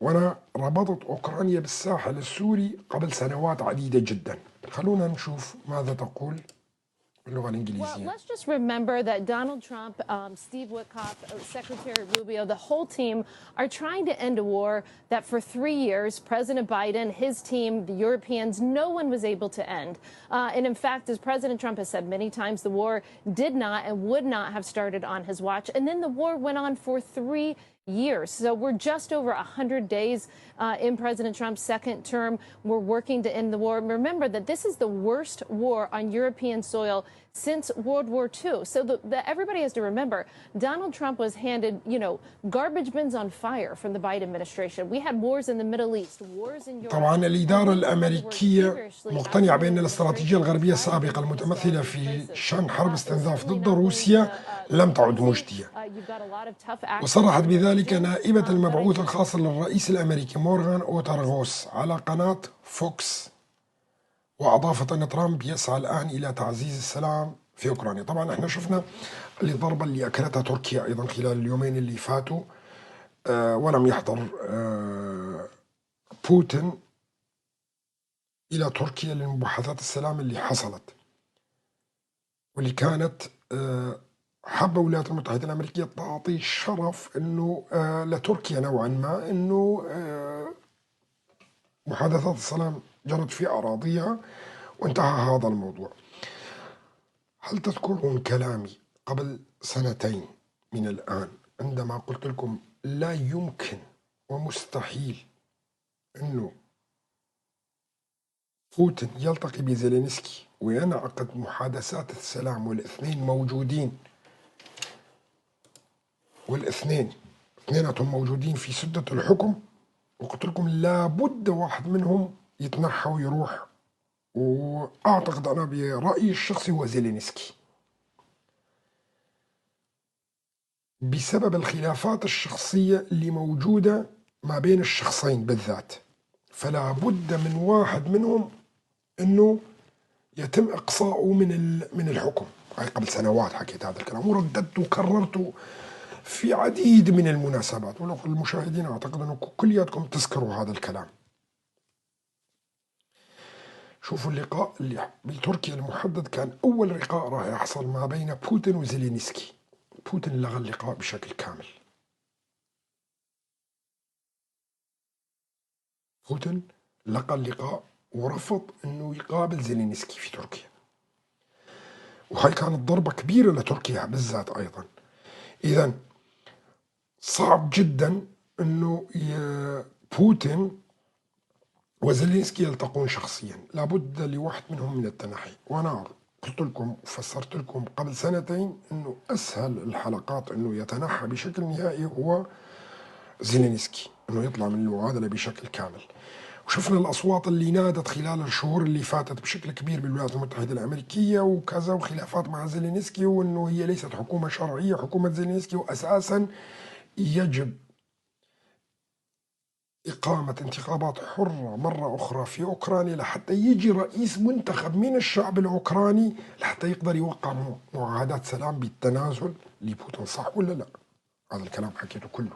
وأنا ربطت أوكرانيا بالساحل السوري قبل سنوات عديدة جدا. خلونا نشوف ماذا تقول باللغة Well, الإنجليزية. let's just remember that Donald Trump, Steve Witkoff, Secretary Rubio, the whole team are trying to end a war that for 3 years, President Biden, his team, the Europeans, no one was able to end. And in fact, as President Trump has said many times, the war did not and would not have started on his watch. And then the war went on for 3 years. So we're just over 100 days in President Trump's second term. We're working to end the war. Remember that this is the worst war on European soil since World War II. So everybody has to remember, Donald Trump was handed, garbage bins on fire from the Biden administration. We had wars in the Middle East, wars in Europe. طبعا الإدارة الأمريكية مقتنعة بأن الاستراتيجية الغربية السابقة المتمثلة في شن حرب استنزاف ضد روسيا لم تعد مجدية، وصرحت بذلك نائبة المبعوث الخاص للرئيس الأمريكي مورغان أوتارغوس على قناة فوكس، وأضافت أن ترامب يسعى الآن إلى تعزيز السلام في أوكرانيا. طبعا احنا شفنا الضربة اللي أكلتها تركيا أيضا خلال اليومين اللي فاتوا، ولم يحضر بوتين إلى تركيا لمباحثات السلام اللي حصلت، واللي كانت حابة الولايات المتحدة الأمريكية تعطي شرف أنه لتركيا نوعا ما أنه محادثات السلام جرت في أراضيها وانتهى هذا الموضوع. هل تذكرون كلامي قبل سنتين من الآن عندما قلت لكم لا يمكن ومستحيل أنه بوتين يلتقي بزيلينسكي وينعقد محادثات السلام والاثنين موجودين، اثنيناتهم موجودين في سدة الحكم، وقلت لكم لابد واحد منهم يتنحى ويروح، وأعتقد أنا برأيي الشخصي هو زيلينسكي بسبب الخلافات الشخصية اللي موجودة ما بين الشخصين بالذات، فلا بد من واحد منهم أنه يتم إقصاؤه من الحكم. هاي قبل سنوات حكيت هذا الكلام ورددته وكررته في عديد من المناسبات، ولو المشاهدين أعتقد أنكم كلياتكم تذكروا هذا الكلام. شوفوا اللقاء اللي بتركيا المحدد كان أول لقاء راح يحصل ما بين بوتين وزيلينسكي. بوتين لغى اللقاء بشكل كامل. بوتين لقى اللقاء ورفض أنه يقابل زيلينسكي في تركيا، وهي كانت ضربة كبيرة لتركيا بالذات أيضا. إذا صعب جدا أنه بوتين وزيلينسكي يلتقون شخصيا، لابد لواحد منهم من التنحي. وأنا قلت لكم وفسرت لكم قبل سنتين أنه أسهل الحلقات أنه يتنحى بشكل نهائي هو زيلينسكي، أنه يطلع من المعادلة بشكل كامل. وشفنا الأصوات اللي نادت خلال الشهور اللي فاتت بشكل كبير بالولايات المتحدة الأمريكية وكذا، وخلافات مع زيلينسكي، وأنه هي ليست حكومة شرعية حكومة زيلينسكي، وأساسا يجب إقامة انتخابات حرة مرة أخرى في أوكرانيا لحتى يجي رئيس منتخب من الشعب الأوكراني لحتى يقدر يوقع معاهدات سلام بالتنازل لبوتين. صح ولا لا؟ هذا الكلام حكيته كله.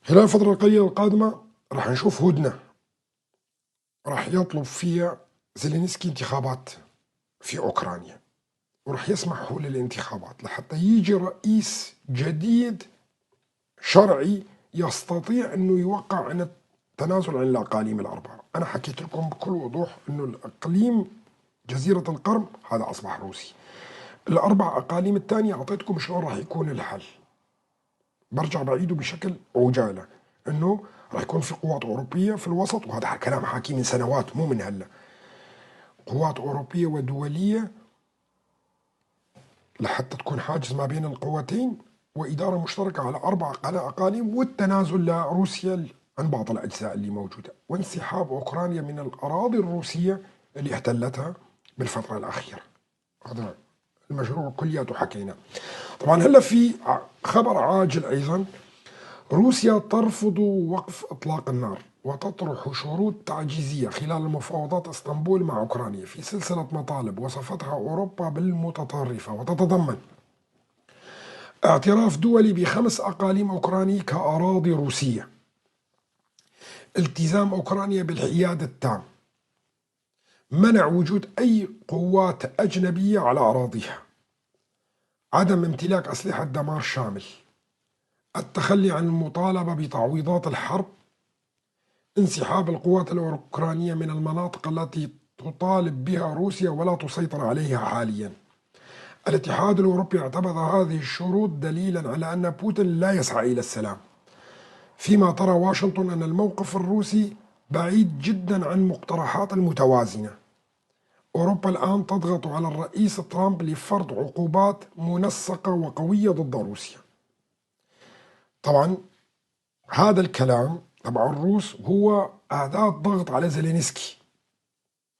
خلال الفترة القليلة القادمة راح نشوف هدنة راح يطلب فيها زيلينسكي انتخابات في أوكرانيا، وراح يسمحوا للانتخابات لحتى يجي رئيس جديد شرعي يستطيع أنه يوقع عن التنازل عن الأقاليم الأربعة. أنا حكيت لكم بكل وضوح أنه الأقليم جزيرة القرم هذا أصبح روسي، الأربع أقاليم الثانية أعطيتكم شلون راح يكون الحل. برجع بعيده بشكل عجالة أنه راح يكون في قوات أوروبية في الوسط، وهذا كلام حكي من سنوات مو من هلا، قوات أوروبية ودولية لحتى تكون حاجز ما بين القوتين، وإدارة مشتركة على 4 أقاليم، والتنازل لروسيا عن بعض الأجزاء اللي موجودة، وانسحاب أوكرانيا من الأراضي الروسية اللي احتلتها بالفترة الأخيرة. هذا المشروع كلياته حكينا. طبعا هلا في خبر عاجل أيضا، روسيا ترفض وقف إطلاق النار وتطرح شروط تعجيزية خلال مفاوضات اسطنبول مع أوكرانيا في سلسلة مطالب وصفتها أوروبا بالمتطرفة، وتتضمن اعتراف دولي ب5 أقاليم أوكرانية كأراضي روسية، التزام أوكرانيا بالحياد التام، منع وجود أي قوات أجنبية على أراضيها، عدم امتلاك أسلحة دمار شامل، التخلي عن المطالبة بتعويضات الحرب، انسحاب القوات الأوكرانية من المناطق التي تطالب بها روسيا ولا تسيطر عليها حاليا. الاتحاد الأوروبي اعتبر هذه الشروط دليلا على أن بوتين لا يسعى إلى السلام، فيما ترى واشنطن أن الموقف الروسي بعيد جدا عن مقترحات المتوازنة. أوروبا الآن تضغط على الرئيس ترامب لفرض عقوبات منسقة وقوية ضد روسيا. طبعا هذا الكلام تبع الروس هو أداة ضغط على زيلينسكي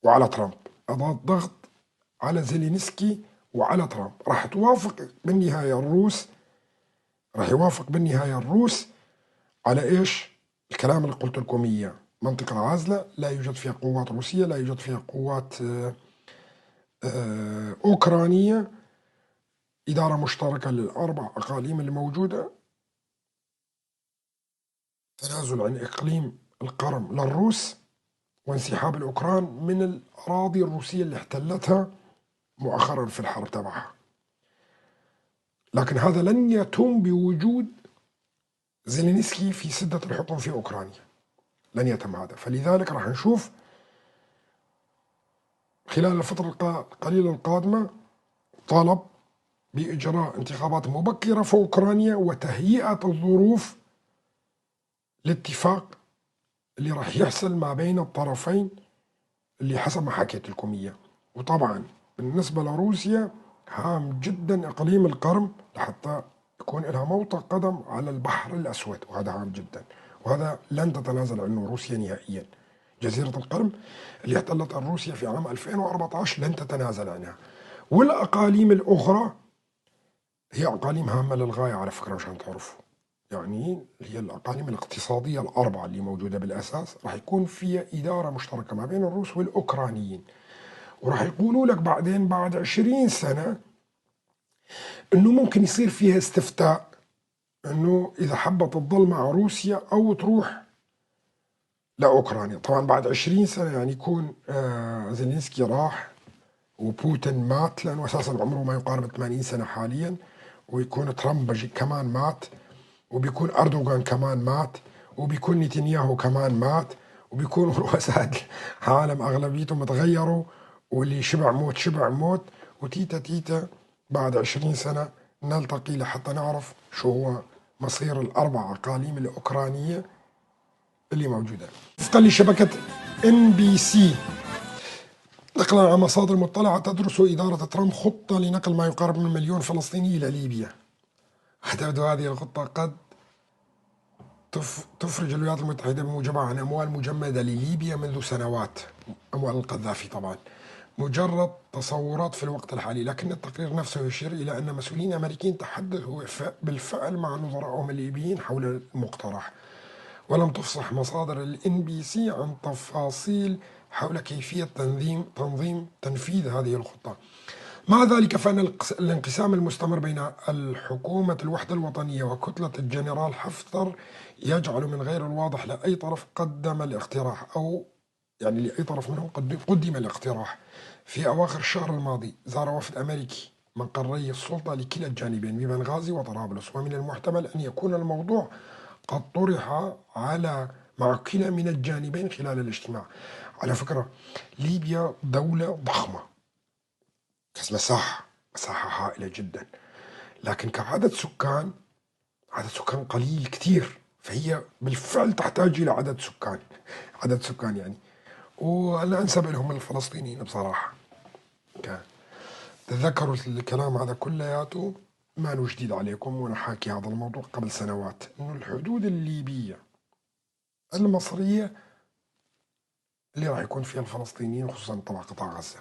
وعلى ترامب، أداة ضغط على زيلينسكي وعلى ترامب. راح يوافق بالنهاية الروس على إيش؟ الكلام اللي قلت لكم إياه، منطقة عازلة لا يوجد فيها قوات روسية، لا يوجد فيها قوات أوكرانية، إدارة مشتركة لل4 أقاليم اللي موجودة، تنازل عن إقليم القرم للروس، وانسحاب الأوكران من الأراضي الروسية اللي احتلتها مؤخرا في الحرب تبعها. لكن هذا لن يتم بوجود زيلينسكي في سدة الحكم في أوكرانيا، لن يتم هذا. فلذلك راح نشوف خلال الفترة القليلة القادمة طلب بإجراء انتخابات مبكرة في أوكرانيا وتهيئة الظروف لاتفاق اللي راح يحصل ما بين الطرفين اللي حسب ما حكيت لكم إياه. وطبعا بالنسبة لروسيا هام جدا إقليم القرم لحتى يكون لها موطئ قدم على البحر الأسود، وهذا هام جدا، وهذا لن تتنازل عنه روسيا نهائيا. جزيرة القرم اللي احتلتها روسيا في عام 2014 لن تتنازل عنها. والأقاليم الأخرى هي أقاليم هامة للغاية على فكرة، مشان تعرفوا، يعني هي الأقاليم الاقتصادية ال4 اللي موجودة بالأساس راح يكون فيها إدارة مشتركة ما بين الروس والأوكرانيين. وراح يقولوا لك بعدين بعد 20 سنة إنه ممكن يصير فيها استفتاء إنه إذا حبت تضل مع روسيا أو تروح لأوكرانيا. طبعا بعد 20 سنة يعني يكون زيلينسكي راح وبوتين مات، لأنه أساسا عمره ما يقارب 80 سنة حاليا، ويكون ترامب كمان مات، وبيكون أردوغان كمان مات، وبيكون نتنياهو كمان مات، وبيكونوا رؤساء العالم أغلبيتهم تغيروا، واللي شبع موت شبع موت، وتيتا تيتا بعد 20 سنة نلتقي لحتى نعرف شو هو مصير ال4 أقاليم الأوكرانية اللي موجودة. وفقا لشبكة NBC نقلا عن مصادر مطلعة، تدرس إدارة ترامب خطة لنقل ما يقارب من 1,000,000 فلسطيني إلى ليبيا. تبدو هذه الخطة قد تفرج الولايات المتحدة بموجبها عن أموال مجمدة لليبيا منذ سنوات، أموال القذافي طبعا، مجرد تصورات في الوقت الحالي. لكن التقرير نفسه يشير إلى أن مسؤولين أمريكيين تحدثوا بالفعل مع نظرائهم الليبيين حول المقترح، ولم تفصح مصادر NBC عن تفاصيل حول كيفية تنظيم تنفيذ هذه الخطة. مع ذلك فإن الانقسام المستمر بين الحكومة الوحدة الوطنية وكتلة الجنرال حفتر يجعل من غير الواضح لأي طرف قدم الاقتراح، أو يعني لأي طرف منهم قدم الاقتراح. في أواخر الشهر الماضي زار وفد أمريكي مقري السلطة لكلا الجانبين ببنغازي وطرابلس، ومن المحتمل أن يكون الموضوع قد طرح مع كلا من الجانبين خلال الاجتماع. على فكرة ليبيا دولة ضخمة، بس مساحة هائلة جدا، لكن كعدد سكان عدد سكان قليل كتير، فهي بالفعل تحتاج إلى عدد سكان يعني. وأنا أنسب لهم الفلسطينيين بصراحة. تذكروا الكلام هذا كلياته، ما له جديد عليكم، وأنا حاكي هذا الموضوع قبل سنوات، إنه الحدود الليبية المصرية اللي راح يكون فيها الفلسطينيين، خصوصا طبعا قطاع غزة.